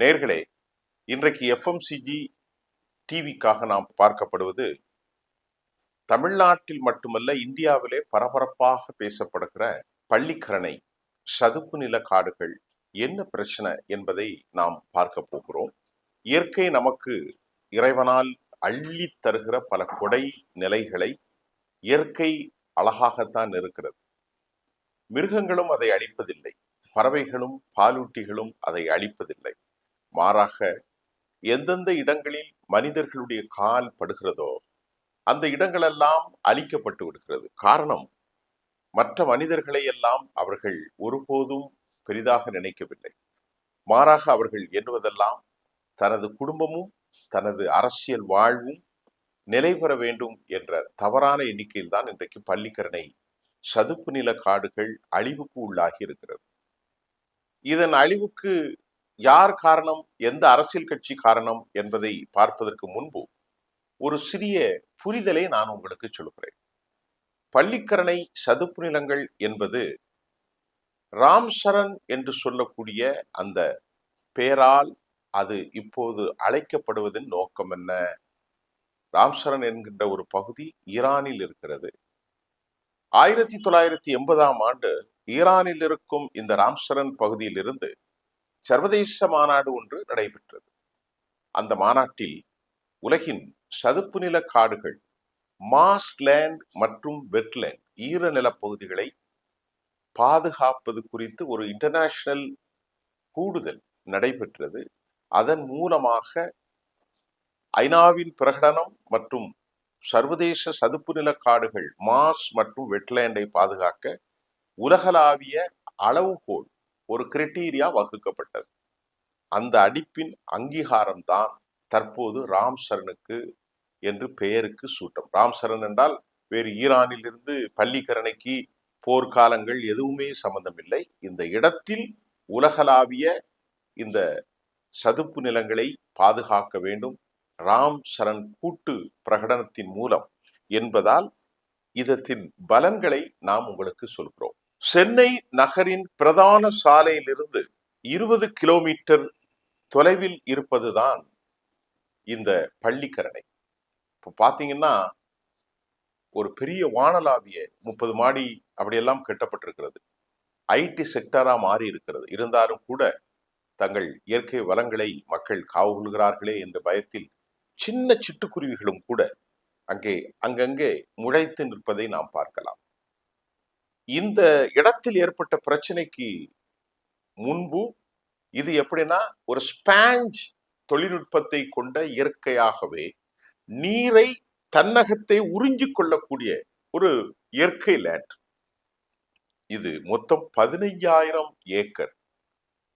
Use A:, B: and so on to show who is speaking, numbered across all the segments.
A: நேர்களே, இன்றைக்கு எஃப்எம்சிஜி டிவிக்காக நாம் பார்க்கப்படுவது தமிழ்நாட்டில் மட்டுமல்ல இந்தியாவிலே பரபரப்பாக பேசப்படுகிற பள்ளிக்கரணை சதுப்பு நில காடுகள் என்ன பிரச்சனை என்பதை நாம் பார்க்க போகிறோம். இயற்கை நமக்கு இறைவனால் அள்ளி தருகிற பல கொடை நிலைகளை இயற்கை அழகாகத்தான் இருக்கிறது. மிருகங்களும் அதை அழிப்பதில்லை, பறவைகளும் பாலூட்டிகளும் அதை அழிப்பதில்லை. மாறாக எந்தெந்த இடங்களில் மனிதர்களுடைய கால் படுகிறதோ அந்த இடங்களெல்லாம் அழிக்கப்பட்டு விடுகிறது. காரணம், மற்ற மனிதர்களை எல்லாம் அவர்கள் ஒருபோதும் பெரிதாக நினைக்கவில்லை. மாறாக அவர்கள் எண்ணுவதெல்லாம் தனது குடும்பமும் தனது அரசியல் வாழ்வும் நிலை பெற வேண்டும் என்ற தவறான எண்ணிக்கையில் தான் இன்றைக்கு பள்ளிக்கரணை சதுப்பு நில காடுகள் அழிவுக்கு உள்ளாகி இருக்கிறது. இதன் அழிவுக்கு யார் காரணம், எந்த அரசியல் கட்சி காரணம் என்பதை பார்ப்பதற்கு முன்பு ஒரு சிறிய புரிதலை நான் உங்களுக்கு சொல்கிறேன். பள்ளிக்கரணை சதுப்பு நிலங்கள் என்பது ராம்சரண் என்று சொல்லக்கூடிய அந்த பெயரால் அது இப்போது அழைக்கப்படுவதன் நோக்கம் என்ன? ராம்சரண் என்கின்ற ஒரு பகுதி ஈரானில் இருக்கிறது. 1980 ஈரானில் இருக்கும் இந்த ராம்சரண் பகுதியில் இருந்து சர்வதேச மாநாடு ஒன்று நடைபெற்றது. அந்த மாநாட்டில் உலகின் சதுப்பு நில காடுகள், மார்ஷ்லேண்ட் மற்றும் வெட்லேண்ட் ஈரநில பகுதிகளை பாதுகாப்பது குறித்து ஒரு இன்டர்நேஷனல் கூடுதல் நடைபெற்றது. அதன் மூலமாக ஐநாவின் பிரகடனம் மற்றும் சர்வதேச சதுப்பு நில காடுகள் மார்ஷ் மற்றும் வெட்லேண்டை பாதுகாக்க உலகளாவிய அளவுகோல், ஒரு கிரைட்டீரியா வகுக்கப்பட்டது. அந்த அடிப்பின் அங்கீகாரம் தான் தற்போது ராம்சரனுக்கு என்று பெயருக்கு சூட்டம். ராம்சரண் என்றால் வேறு ஈரானில் இருந்து பள்ளிக்கரணைக்கு போர்க்காலங்கள் எதுவுமே சம்பந்தமில்லை. இந்த இடத்தில் உலகளாவிய இந்த சதுப்பு நிலங்களை பாதுகாக்க வேண்டும் ராம்சரண் கூட்டு பிரகடனத்தின் மூலம் என்பதால் இதத்தின் பலன்களை நாம் உங்களுக்கு சொல்கிறோம். சென்னை நகரின் பிரதான சாலையிலிருந்து 20 கிலோமீட்டர் தொலைவில் இருப்பதுதான் இந்த பள்ளிக்கரணை. இப்போ பார்த்தீங்கன்னா ஒரு பெரிய வானளாவிய 30 மாடி அப்படியெல்லாம் கட்டப்பட்டிருக்கிறது. ஐடி செக்டரா மாறி இருக்கிறது. இருந்தாலும் கூட தங்கள் இயற்கை வளங்களை மக்கள் காவு கொள்கிறார்களே என்ற பயத்தில் சின்ன சிட்டுக்குருவிகளும் கூட அங்கங்கே முளைத்து நிற்பதை நாம் பார்க்கலாம். இந்த இடத்தில் ஏற்பட்ட பிரச்சனைக்கு முன்பு இது எப்படின்னா ஒரு ஸ்பாஞ்ச் தொழில்நுட்பத்தை கொண்ட இயற்கையாகவே நீரை தன்னகத்தை உறிஞ்சிக் கொள்ளக்கூடிய ஒரு இயற்கை லேண்ட். இது மொத்தம் 15,000 ஏக்கர்.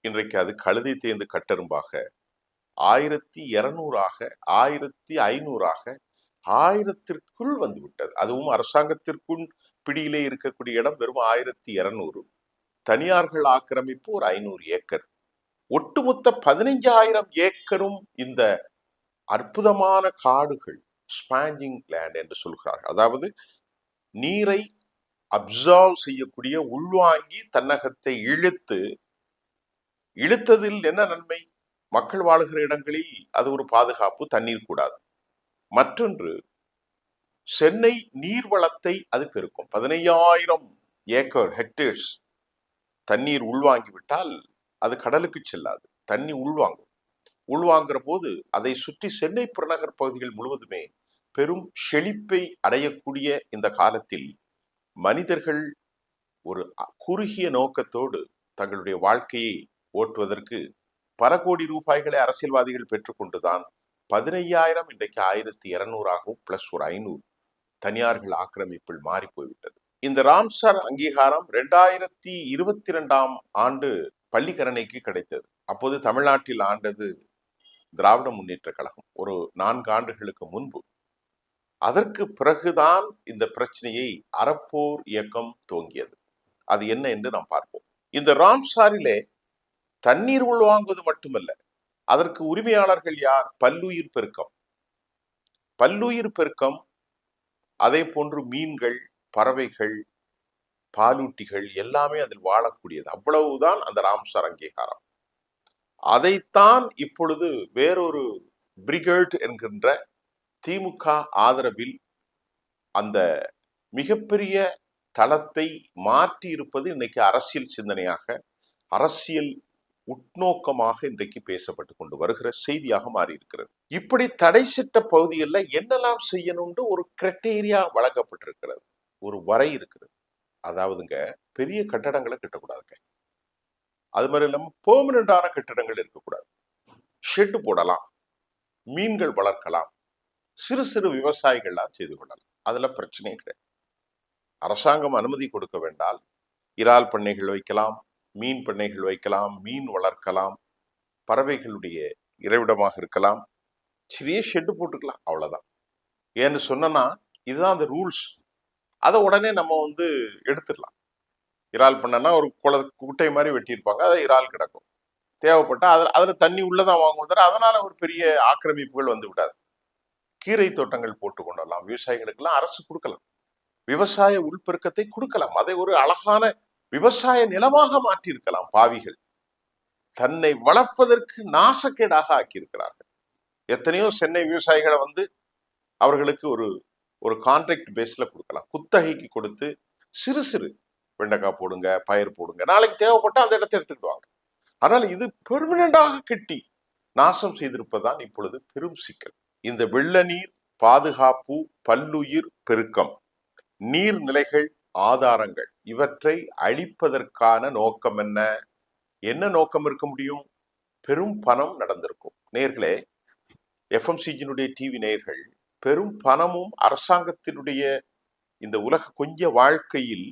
A: இன்றைக்கு அது கழுதை தேர்ந்து கட்டரும்பாக 1200 1500 1000ற்குள் வந்துவிட்டது. அதுவும் அரசாங்கத்திற்குள் பிடியிலே இருக்கக்கூடிய இடம் வெறும் 1200. தனியார்கள் ஆக்கிரமிப்பு ஒரு 500 ஏக்கர். ஒட்டுமொத்த 15,000 ஏக்கரும் இந்த அற்புதமான காடுகள், ஸ்பாஞ்சிங் லேண்ட் என்று சொல்கிறார்கள். அதாவது நீரை அப்சர்வ் செய்யக்கூடிய, உள்வாங்கி தன்னகத்தை இழுத்ததில் என்ன நன்மை? மக்கள் வாழுகிற இடங்களில் அது ஒரு பாதுகாப்பு, தண்ணீர் கூடாது. மற்றொன்று, சென்னை நீர்வளத்தை அது பெருக்கும். 15,000 ஏக்கர் ஹெக்டேர்ஸ் தண்ணீர் உள்வாங்கிவிட்டால் அது கடலுக்கு செல்லாது, தண்ணி உள்வாங்குற போது அதை சுற்றி சென்னை புறநகர் பகுதிகள் முழுவதுமே பெரும் செழிப்பை அடையக்கூடிய இந்த காலத்தில் மனிதர்கள் ஒரு குறுகிய நோக்கத்தோடு தங்களுடைய வாழ்க்கையை ஓட்டுவதற்கு பல கோடி ரூபாய்களை அரசியல்வாதிகள் பெற்றுக்கொண்டுதான் 15,000 இன்றைக்கு 1200 பிளஸ் ஒரு 500 தனியார்கள் ஆக்கிரமிப்பில் மாறி போய்விட்டது. இந்த ராம்சர் அங்கீகாரம் 2022 பள்ளிக்கரணைக்கு கிடைத்தது. அப்போது தமிழ்நாட்டில் ஆண்டது திராவிட முன்னேற்ற கழகம், ஒரு 4 ஆண்டுகளுக்கு முன்பு. அதற்கு பிறகுதான் இந்த பிரச்சனையை அறப்போர் இயக்கம் துவங்கியது. அது என்ன என்று நாம் பார்ப்போம். இந்த ராம்சாரிலே தண்ணீர் உள்வாங்குவது மட்டுமல்ல, அதற்கு உரிமையாளர்கள் யார்? பல்லுயிர் பெருக்கம், அதே போன்று மீன்கள், பறவைகள், பாலூட்டிகள் எல்லாமே அதில் வாழக்கூடியது. அவ்வளவுதான் அந்த ராம்சார் அங்கீகாரம். அதைத்தான் இப்பொழுது வேறொரு பிரிகேட் என்கின்ற திமுக ஆதரவில் அந்த மிகப்பெரிய தளத்தை மாற்றி இருப்பது இன்னைக்கு அரசியல் சிந்தனையாக, அரசியல் உட்நோக்கமாக இன்றைக்கு பேசப்பட்டு கொண்டு வருகிற செய்தியாக மாறி இருக்கிறது. இப்படி தடை சிட்ட பகுதிகளில் என்னெல்லாம் செய்யணும்னு ஒரு கிரைட்டீரியா வழங்கப்பட்டிருக்கிறது, ஒரு வரை இருக்கிறது. அதாவதுங்க, பெரிய கட்டடங்களை கட்டக்கூடாதுங்க. அது மாதிரி இல்லாம பெர்மனண்டான கட்டிடங்கள் இருக்கக்கூடாது. ஷெட் போடலாம், மீன்கள் வளர்க்கலாம், சிறு சிறு விவசாயிகள்லாம் செய்து கொள்ளலாம். அதுல பிரச்சனையே கிடையாது. அரசாங்கம் அனுமதி கொடுக்க வேண்டால் இறால் பண்ணைகள் வைக்கலாம், மீன் பண்ணைகள் வைக்கலாம், மீன் வளர்க்கலாம், பறவைகளுடைய இறைவிடமாக இருக்கலாம், சிறிய ஷெட்டு போட்டுக்கலாம், அவ்வளவுதான். ஏன்னு சொன்னா இதுதான் அந்த ரூல்ஸ். அதை உடனே நம்ம எடுத்துடலாம். இறால் பண்ணனா ஒரு குட்டை மாதிரி வெட்டியிருப்பாங்க, அதை இறால் கிடக்கும். தேவைப்பட்டா அதுல தண்ணி உள்ளதான் வாங்குவதால் அதனால ஒரு பெரிய ஆக்கிரமிப்புகள் வந்து விடாது. கீரை தோட்டங்கள் போட்டு கொண்டலாம், விவசாயிகளுக்கெல்லாம் அரசு கொடுக்கலாம், விவசாய உள்பெருக்கத்தை கொடுக்கலாம், அதை ஒரு அழகான விவசாய நிலமாக மாற்றி இருக்கலாம். பாவிகள் தன்னை வளர்ப்பதற்கு நாசக்கேடாக ஆக்கியிருக்கிறார்கள். எத்தனையோ சென்னை விவசாயிகளை அவர்களுக்கு ஒரு ஒரு கான்ட்ராக்ட் பேஸ்ல கொடுக்கலாம், குத்தகைக்கு கொடுத்து சிறு சிறு வெண்டைக்காய் போடுங்க, பயிர் போடுங்க, நாளைக்கு தேவைப்பட்டா அந்த இடத்தை எடுத்துக்கிடுவாங்க. ஆனால் இது பெர்மனண்டாக கட்டி நாசம் செய்திருப்பதுதான் இப்பொழுது பெரும் சிக்கல். இந்த வெள்ள நீர் பாதுகாப்பு, பல்லுயிர் பெருக்கம், நீர்நிலைகள், ஆதாரங்கள் இவற்றை அழிப்பதற்கான நோக்கம் என்ன? என்ன நோக்கம் இருக்க முடியும்? பெரும் பணம் நடந்திருக்கும். நேயர்களே, எஃப்எம்சிஜினுடைய டிவி நேயர்கள், பெரும் பணமும் அரசாங்கத்தினுடைய இந்த உலக கொஞ்ச வாழ்க்கையில்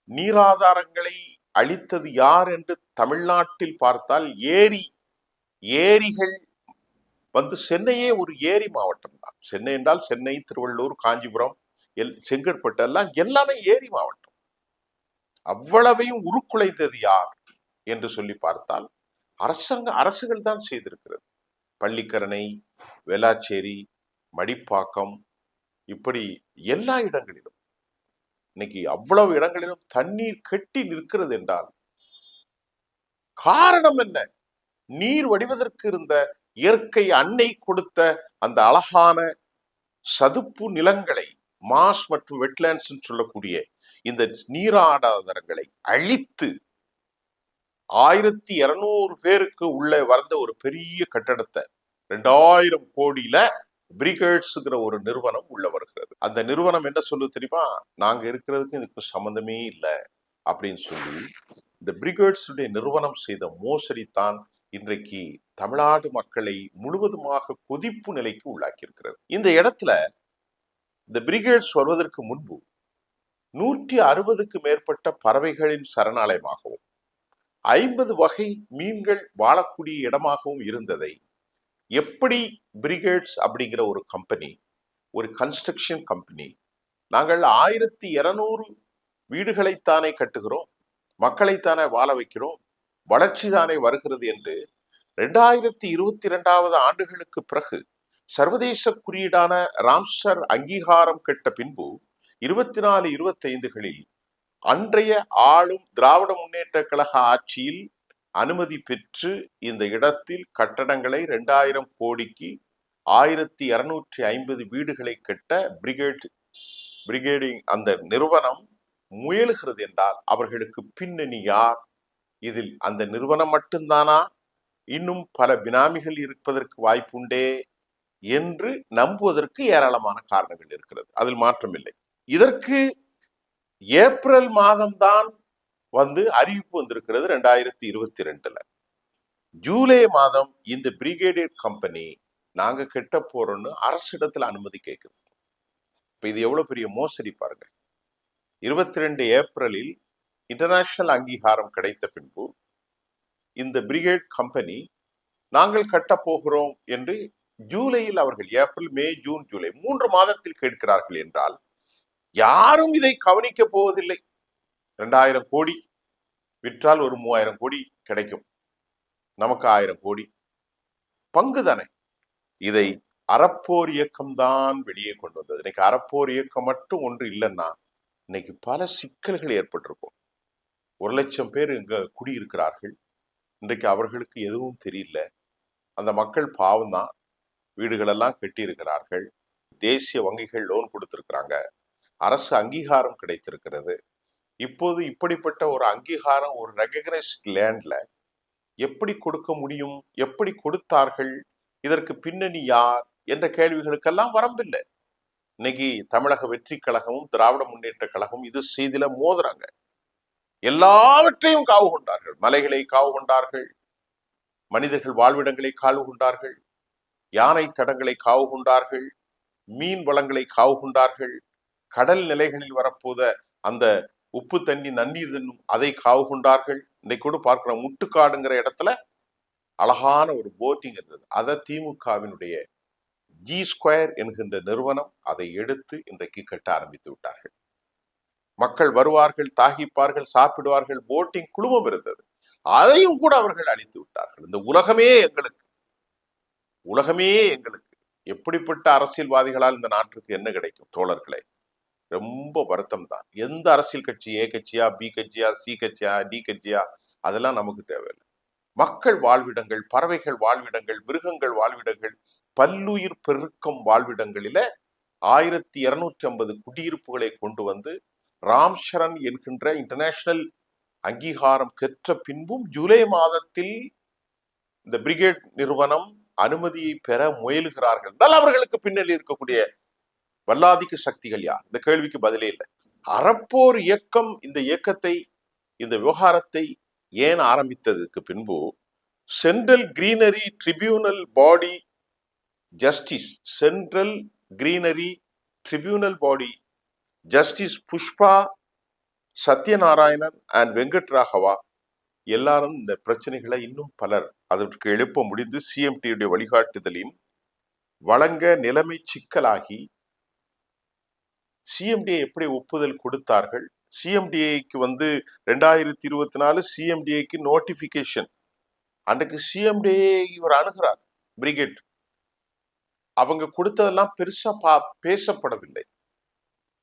A: நீராதாரங்களை அழித்தது யார் என்று தமிழ்நாட்டில் பார்த்தால் ஏரிகள் சென்னையே ஒரு ஏரி மாவட்டம் தான். சென்னை என்றால் சென்னை, திருவள்ளூர், காஞ்சிபுரம், செங்கற்பட்டு எல்லாமே ஏரி மாவட்டம். அவ்வளவையும் உருக்குலைத்தது யார் என்று சொல்லி பார்த்தால் அரசுகள் தான் செய்திருக்கிறது. பள்ளிக்கரணை, வேளாச்சேரி, மடிப்பாக்கம், இப்படி எல்லா இடங்களிலும் இன்னைக்கு அவ்வளவு இடங்களிலும் தண்ணீர் கெட்டி நிற்கிறது என்றால் காரணம் என்ன? நீர் வடிவதற்கு இருந்த இயற்கை அன்னை கொடுத்த அந்த அழகான சதுப்பு நிலங்களை, மாஸ் மற்றும் வெட்லேண்ட்ஸ் சொல்லக்கூடிய இந்த நீராதாரங்களை அழித்து 1200 பேருக்கு உள்ள வந்த ஒரு பெரிய கட்டடத்தை 2000 கோடியில பிரிகேட்ஸ்ங்கிற ஒரு நிறுவனம் உள்ள வருகிறது. அந்த நிறுவனம் என்ன சொல்லுது தெரியுமா? நாங்க இருக்கிறதுக்கு இதுக்கு சம்பந்தமே இல்லை அப்படின்னு சொல்லி இந்த பிரிகேட்ஸ் நிறுவனம் செய்த மோசடி தான் இன்றைக்கு தமிழ்நாடு மக்களை முழுவதுமாக கொதிப்பு நிலைக்கு உள்ளாக்கி இருக்கிறது. இந்த இடத்துல இந்த பிரிகேட்ஸ் வருவதற்கு முன்பு 160க்கு மேற்பட்ட பறவைகளின் சரணாலயமாகவும் 50 வகை மீன்கள் வாழக்கூடிய இடமாகவும் இருந்ததை எப்படி பிரிகேட்ஸ் அப்படிங்கிற ஒரு கம்பெனி, ஒரு கன்ஸ்ட்ரக்ஷன் கம்பெனி, நாங்கள் 1200 வீடுகளைத்தானே கட்டுகிறோம், மக்களைத்தானே வாழ வைக்கிறோம், வளர்ச்சி தானே வருகிறது என்று 2022 ஆண்டுகளுக்கு பிறகு சர்வதேச குறியீடான ராம்சர் அங்கீகாரம் கெட்ட பின்பு 24, 25களில் அன்றைய ஆளும் திராவிட முன்னேற்ற கழக ஆட்சியில் அனுமதி பெற்று இந்த இடத்தில் கட்டடங்களை 2000 கோடிக்கு 1250 வீடுகளை கட்ட பிரிகேடிங் அந்த நிறுவனம் முயலுகிறது என்றால் அவர்களுக்கு பின்னணி யார்? இதில் அந்த நிறுவனம் மட்டும்தானா? இன்னும் பல பினாமிகள் இருப்பதற்கு வாய்ப்புண்டே என்று நம்புவதற்கு ஏராளமான காரணங்கள் இருக்கிறது. அதில் மாற்றமில்லை. இதற்கு ஏப்ரல் மாதம்தான் அறிவிப்பு வந்திருக்கிறது 2022ல. ஜூலை மாதம் இந்த பிரிகேடியர் கம்பெனி நாங்க கெட்ட போறோம்னு அரசிடத்துல அனுமதி கேட்குது. இப்ப இது எவ்வளவு பெரிய மோசடி பாருங்க. 22 ஏப்ரலில் இன்டர்நேஷனல் அங்கீகாரம் கிடைத்த பின்பு இந்த பிரிகேட் கம்பெனி நாங்கள் கட்ட போகிறோம் என்று ஜூலையில் அவர்கள் ஏப்ரல், மே, ஜூன், ஜூலை 3 மாதத்தில் கேட்கிறார்கள் என்றால் யாரும் இதை கவனிக்க போவதில்லை. 2000 கோடி விற்றால் ஒரு 3000 கோடி கிடைக்கும், நமக்கு 1000 கோடி பங்கு தானே. இதை அறப்போர் இயக்கம் தான் வெளியே கொண்டு வந்தது. இன்னைக்கு அறப்போர் இயக்கம் மட்டும் ஒன்று இல்லைன்னா இன்னைக்கு பல சிக்கல்கள் ஏற்பட்டிருக்கும். 1 லட்சம் பேர் இங்க குடியிருக்கிறார்கள். இன்றைக்கு அவர்களுக்கு எதுவும் தெரியல. அந்த மக்கள் பாவம் தான். வீடுகளெல்லாம் கட்டி இருக்கிறார்கள். தேசிய வங்கிகள் லோன் கொடுத்திருக்கிறாங்க. அரசு அங்கீகாரம் கிடைத்திருக்கிறது. இப்போது இப்படிப்பட்ட ஒரு அங்கீகாரம் ஒரு ரெகக்னைஸ்ட் லேண்ட்ல எப்படி கொடுக்க முடியும்? எப்படி கொடுத்தார்கள்? இதற்கு பின்னணி யார் என்ற கேள்விகளுக்கெல்லாம் வரம்பில்லை. இன்னைக்கு தமிழக வெற்றி கழகமும் திராவிட முன்னேற்ற கழகம் இது செய்தில மோதுறாங்க. எல்லாவற்றையும் காவு கொண்டார்கள். மலைகளை காவு கொண்டார்கள், மனிதர்கள் வாழ்விடங்களை காவு கொண்டார்கள், யானை தடங்களை காவு கொண்டார்கள், மீன் வளங்களை காவு கொண்டார்கள், கடல் நிலைகளில் வரப்போத அந்த உப்பு தண்ணி நன்னீர் தண்ணும் அதை காவு கொண்டார்கள். இன்னைக்கு கூட பார்க்கிற முட்டுக்காடுங்கிற இடத்துல அழகான ஒரு போட்டிங் இருந்தது. அதை திமுகவினுடைய ஜி ஸ்கொயர் என்கின்ற நிறுவனம் அதை எடுத்து இன்றைக்கு கட்ட ஆரம்பித்து விட்டார்கள். மக்கள் வருவார்கள், தாகிப்பார்கள், சாப்பிடுவார்கள். போட்டிங் குழுமம் இருந்தது, அதையும் கூட அவர்கள் அழித்து விட்டார்கள். இந்த உலகமே எங்களுக்கு, உலகமே எங்களுக்கு. எப்படிப்பட்ட அரசியல்வாதிகளால் இந்த நாட்டுக்கு என்ன கிடைக்கும் தோழர்களே? ரொம்ப வருத்தம் தான். எந்த அரசியல் கட்சி, ஏ கட்சியா, பி கட்சியா, சி கட்சியா, டி கட்சியா, அதெல்லாம் நமக்கு தேவையில்லை. மக்கள் வாழ்விடங்கள், பறவைகள் வாழ்விடங்கள், மிருகங்கள் வாழ்விடங்கள், பல்லுயிர் பெருக்கம் வாழ்விடங்களில 1250 குடியிருப்புகளை கொண்டு வந்து ராம்சரண் என்கின்ற இன்டர்நேஷனல் அங்கீகாரம் பெற்ற பின்பும் ஜூலை மாதத்தில் இந்த பிரிகேட் நிறுவனம் அனுமதியை பெற முயலுகிறார்கள் என்றால் அவர்களுக்கு பின்னணி இருக்கக்கூடிய வல்லாதிக்க சக்திகள் யார்? இந்த கேள்விக்கு பதிலே இல்லை. அறப்போர் இயக்கம் இந்த இயக்கத்தை, இந்த விவகாரத்தை ஏன் ஆரம்பித்ததுக்கு பின்பு central greenery tribunal body justice, central greenery tribunal body justice Pushpa Sathyanarayanan and Venkat Raghava எல்லாரும் இந்த பிரச்சனைகளை இன்னும் பலர் அதற்கு எழுப்ப முடிந்து சிஎம்டியுடைய வழிகாட்டுதலின் வழங்க நிலைமை சிக்கலாகி சிஎம்டிஏ எப்படி ஒப்புதல் கொடுத்தார்கள்? சிஎம்டிஏக்கு 2024 சிஎம்டிஏக்கு நோட்டிபிகேஷன். அன்றைக்கு சிஎம்டிஏ இவர் அணுகிறார் பிரிகேட். அவங்க கொடுத்ததெல்லாம் பெருசா பேசப்படவில்லை.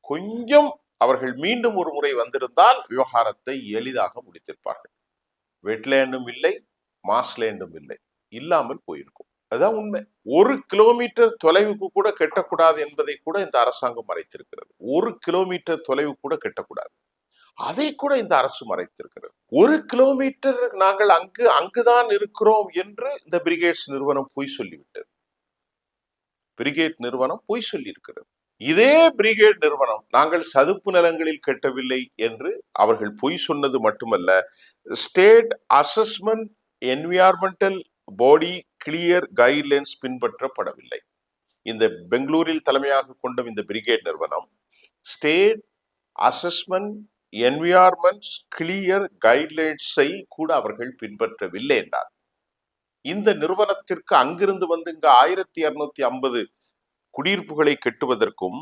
A: கொஞ்சம் அவர்கள் மீண்டும் ஒரு முறை வந்திருந்தால் விவகாரத்தை எளிதாக முடித்திருப்பார்கள். வெட்லேண்டும் இல்லை, மாஸ்லேண்டும் இல்லை, இல்லாமல் போயிருக்கும். அதுதான் உண்மை. 1 கிலோமீட்டர் தொலைவுக்கு கூட கட்டக்கூடாது என்பதை கூட இந்த அரசாங்கம் மறைத்திருக்கிறது. 1 கிலோமீட்டர் தொலைவு கூட கட்டக்கூடாது, அதை கூட இந்த அரசு மறைத்திருக்கிறது. 1 கிலோமீட்டர் நாங்கள் அங்குதான் இருக்கிறோம் என்று இந்த பிரிகேட்ஸ் நிறுவனம் பொய் சொல்லிவிட்டது. பிரிகேட் நிறுவனம் பொய் சொல்லி இருக்கிறது. இதே பிரிகேட் நிறுவனம் நாங்கள் சதுப்பு நிலங்களில் கட்டவில்லை என்று அவர்கள் பொய் சொன்னது மட்டுமல்ல, ஸ்டேட் அசஸ்மெண்ட் என்விரான்மெண்டல் பாடி கிளியர் கைட்லைன்ஸ் பின்பற்றப்படவில்லை. இந்த பெங்களூரில் தலைமையாக கொண்ட இந்த பிரிகேட் நிறுவனம் ஸ்டேட் அசஸ்மெண்ட் என்விரான்மெண்ட் கிளியர் கைட்லைன்ஸை கூட அவர்கள் பின்பற்றவில்லை என்றார். இந்த நிறுவனத்திற்கு அங்கிருந்து இங்க 1250 குடியிருப்புகளை கட்டுவதற்கும்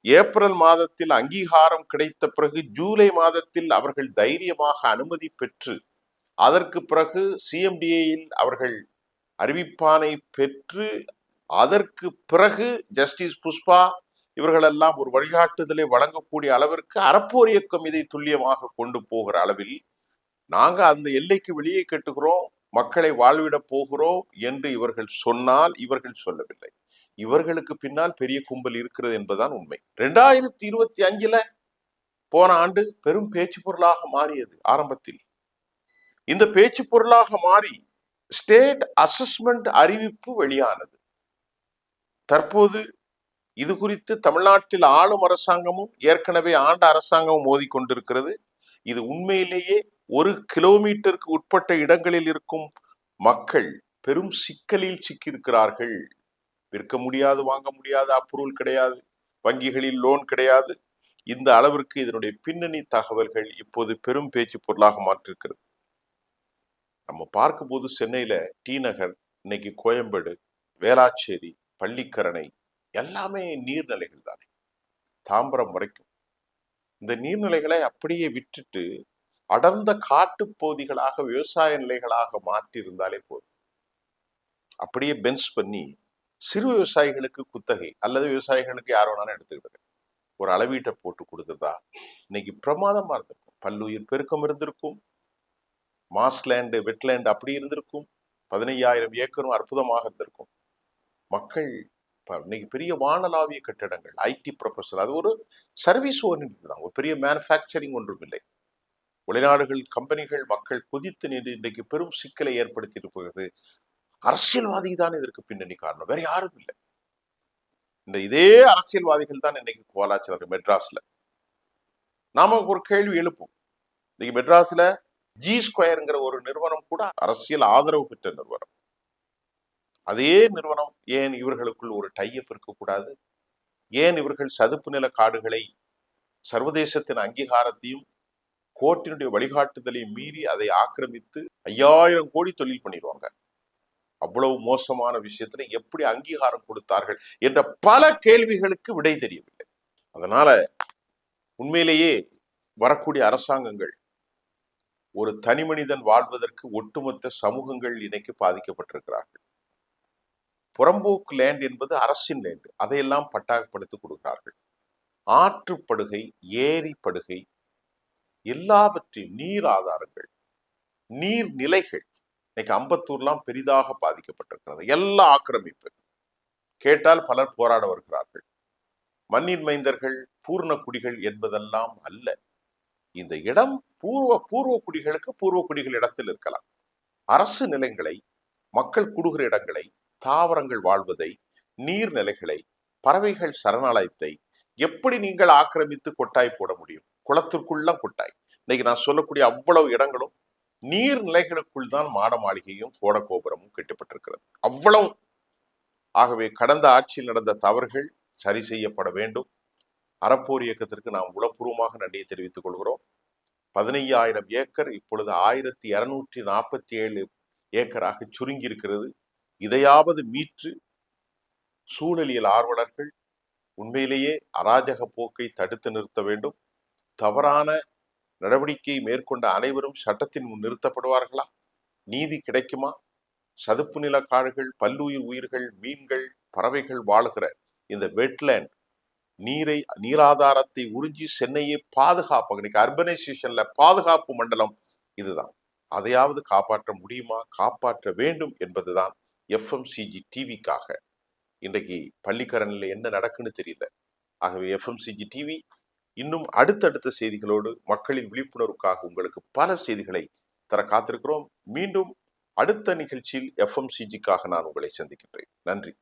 A: ஏப்ரல் மாதத்தில் அங்கீகாரம் கிடைத்த பிறகு ஜூலை மாதத்தில் அவர்கள் தைரியமாக அனுமதி பெற்று அதற்கு பிறகு சிஎம்டிஏயில் அவர்கள் அறிவிப்பானை பெற்று அதற்கு பிறகு ஜஸ்டிஸ் புஷ்பா இவர்களெல்லாம் ஒரு வழிகாட்டுதலை வழங்கக்கூடிய அளவிற்கு அறப்போர் இயக்கம் இதை துல்லியமாக கொண்டு போகிற அளவில் நாங்க அந்த எல்லைக்கு வெளியே கட்டுகிறோம், மக்களை வாழ்விட போகிறோம் என்று இவர்கள் சொன்னால், இவர்கள் சொல்லவில்லை. இவர்களுக்கு பின்னால் பெரிய கும்பல் இருக்கிறது என்பதுதான் உண்மை. 2025 போன ஆண்டு பெரும் பேச்சு பொருளாக மாறியது. ஆரம்பத்தில் இந்த பேச்சு பொருளாக மாறி ஸ்டேட் அசஸ்மெண்ட் அறிவிப்பு வெளியானது. தற்போது இது குறித்து தமிழ்நாட்டில் ஆளும் அரசாங்கமும் ஏற்கனவே ஆண்ட அரசாங்கமும் மோதிக்கொண்டிருக்கிறது. இது உண்மையிலேயே 1 கிலோமீட்டருக்கு உட்பட்ட இடங்களில் இருக்கும் மக்கள் பெரும் சிக்கலில் சிக்கியிருக்கிறார்கள். விற்க முடியாது, வாங்க முடியாது, அப்ரூவல் கிடையாது, வங்கிகளில் லோன் கிடையாது. இந்த அளவிற்கு இதனுடைய பின்னணி தகவல்கள் இப்போது பெரும் பேச்சு பொருளாக மாற்றிருக்கிறது. நம்ம பார்க்கும்போது சென்னையில டி நகர், இன்னைக்கு கோயம்பேடு, வேளாச்சேரி, பள்ளிக்கரணை எல்லாமே நீர்நிலைகள் தானே, தாம்பரம் வரைக்கும். இந்த நீர்நிலைகளை அப்படியே விட்டுட்டு அடர்ந்த காட்டு பகுதிகளாக விவசாய நிலைகளாக மாற்றி இருந்தாலே போதும். அப்படியே பென்ஸ் பண்ணி சிறு விவசாயிகளுக்கு குத்தகை அல்லது விவசாயிகளுக்கு யார் வேணாலும் எடுத்துக்கிட்டு ஒரு அளவீட்டை போட்டு கொடுத்துருந்தா இன்னைக்கு பிரமாதமா இருந்திருக்கும். பல்லுயிர் பெருக்கம் இருந்திருக்கும், மாஸ்லேண்டு, வெட்லேண்ட் அப்படி இருந்திருக்கும். 15,000 ஏக்கரும் அற்புதமாக இருந்திருக்கும். மக்கள் இன்னைக்கு பெரிய வானளாவிய கட்டிடங்கள், ஐடி ப்ரொஃபஷனல், அது ஒரு சர்வீஸ் ஓரியன்ட் தான், ஒரு பெரிய மேனுஃபேக்சரிங் ஒன்றும் இல்லை. வெளிநாடுகள் கம்பெனிகள் மக்கள் கொதித்து நின்று இன்றைக்கு பெரும் சிக்கலை ஏற்படுத்தி இருப்பது அரசியல்வாதி தான் இதற்கு பின்னணி காரணம், வேற யாரும் இல்லை. இதே அரசியல்வாதிகள் தான் இன்னைக்கு கோலாச்சலம் மெட்ராஸ்ல. நாம ஒரு கேள்வி எழுப்போம், இன்னைக்கு மெட்ராஸ்ல ஜி ஸ்கொயர்ங்கிற ஒரு நிறுவனம் கூட அரசியல் ஆதரவு பெற்ற நிறுவனம். அதே நிறுவனம் ஏன் இவர்களுக்குள் ஒரு டைப் இருக்கக்கூடாது? ஏன் இவர்கள் சதுப்பு நில காடுகளை சர்வதேசத்தின் அங்கீகாரத்தையும் கோர்ட்டினுடைய வழிகாட்டுதலையும் மீறி அதை ஆக்கிரமித்து 5,000 கோடி தொழில் பண்ணிடுவாங்க? அவ்வளவு மோசமான விஷயத்துல எப்படி அங்கீகாரம் கொடுத்தார்கள் என்ற பல கேள்விகளுக்கு விடை தெரியவில்லை. அதனால உண்மையிலேயே வரக்கூடிய அரசாங்கங்கள் ஒரு தனி மனிதன் வாழ்வதற்கு ஒட்டுமொத்த சமூகங்கள் இன்னைக்கு பாதிக்கப்பட்டிருக்கிறார்கள். புறம்போக்கு லேண்ட் என்பது அரசின் லேண்ட், அதையெல்லாம் பட்டாப்படுத்தி கொடுக்கிறார்கள். ஆற்றுப்படுகை, ஏரி படுகை, எல்லாவற்றையும் நீர் ஆதாரங்கள், நீர் நிலைகள் இன்னைக்கு அம்பத்தூர்லாம் பெரிதாக பாதிக்கப்பட்டிருக்கிறது. எல்லா ஆக்கிரமிப்பு கேட்டால் பலர் போராட வருகிறார்கள். மண்ணின் மைந்தர்கள் பூர்ண குடிகள் என்பதெல்லாம் அல்ல. இந்த இடம் பூர்வ குடிகளுக்கு பூர்வ குடிகள் இடத்தில் இருக்கலாம். அரசு நிலங்களை, மக்கள் குடுகிற இடங்களை, தாவரங்கள் வாழ்வதை, நீர்நிலைகளை, பறவைகள் சரணாலயத்தை எப்படி நீங்கள் ஆக்கிரமித்து கொட்டாய் போட முடியும்? குளத்திற்குள்ள கொட்டாய். இன்னைக்கு நான் சொல்லக்கூடிய அவ்வளவு இடங்களும் நீர்நிலைகளுக்குள் தான் மாட மாளிகையும் கோட கோபுரமும் கட்டப்பட்டிருக்கிறது. அவ்வளவு. ஆகவே கடந்த ஆட்சியில் நடந்த தவறுகள் சரி செய்யப்பட வேண்டும். அறப்போர் இயக்கத்திற்கு நாம் உளப்பூர்வமாக நன்றியை தெரிவித்துக் கொள்கிறோம். 15,000 ஏக்கர் இப்பொழுது 1,247 ஏக்கராக சுருங்கி இருக்கிறது. இதையாவது மீட்டு சூழலியல் ஆர்வலர்கள் உண்மையிலேயே அராஜக போக்கை தடுத்து நிறுத்த வேண்டும். தவறான நடவடிக்கை மேற்கொண்ட அனைவரும் சட்டத்தின் முன் நிறுத்தப்படுவார்களா? நீதி கிடைக்குமா? சதுப்பு நில காடுகள், பல்லுயிர் உயிர்கள், மீன்கள், பறவைகள் வாழுகிற இந்த வெட்லேண்ட் நீராதாரத்தை உறிஞ்சி சென்னையை பாதுகாப்பாக, இன்னைக்கு அர்பனைசேஷன்ல பாதுகாப்பு மண்டலம் இதுதான். அதையாவது காப்பாற்ற முடியுமா? காப்பாற்ற வேண்டும் என்பதுதான் எஃப்எம்சிஜி டிவிக்காக. இன்றைக்கு பள்ளிக்கரணில் என்ன நடக்குன்னு தெரியல. ஆகவே எஃப்எம்சிஜி டிவி இன்னும் அடுத்தடுத்த செய்திகளோடு மக்களின் விழிப்புணர்வுக்காக உங்களுக்கு பல செய்திகளை தர காத்திருக்கிறோம். மீண்டும் அடுத்த நிகழ்ச்சியில் எஃப்எம்சிஜிக்காக நான் உங்களை சந்திக்கின்றேன். நன்றி.